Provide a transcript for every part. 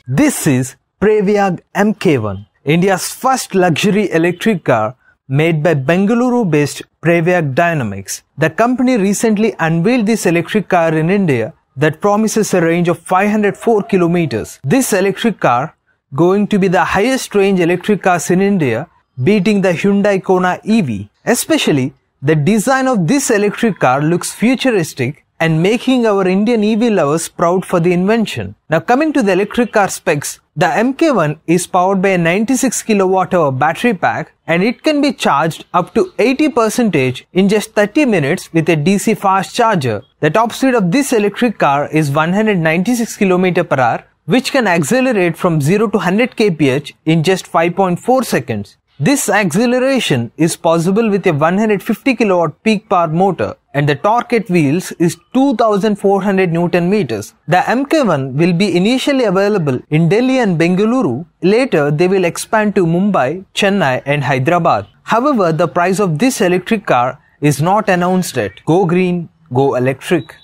This is Pravaig MK1, India's first luxury electric car made by Bengaluru-based Pravaig Dynamics. The company recently unveiled this electric car in India that promises a range of 504 kilometers. This electric car going to be the highest range electric cars in India, beating the Hyundai Kona EV. Especially, the design of this electric car looks futuristic and making our Indian EV lovers proud for the invention. Now coming to the electric car specs, the MK1 is powered by a 96 kWh battery pack and it can be charged up to 80% in just 30 minutes with a DC fast charger. The top speed of this electric car is 196 km/h, which can accelerate from 0 to 100 kph in just 5.4 seconds. This acceleration is possible with a 150 kW peak power motor and the torque at wheels is 2400 Nm. The MK1 will be initially available in Delhi and Bengaluru. Later, they will expand to Mumbai, Chennai and Hyderabad. However, the price of this electric car is not announced yet. Go green, go electric.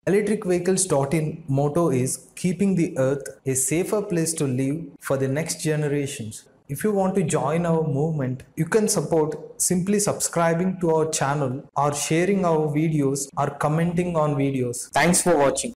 ElectricVehicles.in motto is keeping the earth a safer place to live for the next generations. If you want to join our movement, you can support simply subscribing to our channel or sharing our videos or commenting on videos. Thanks for watching.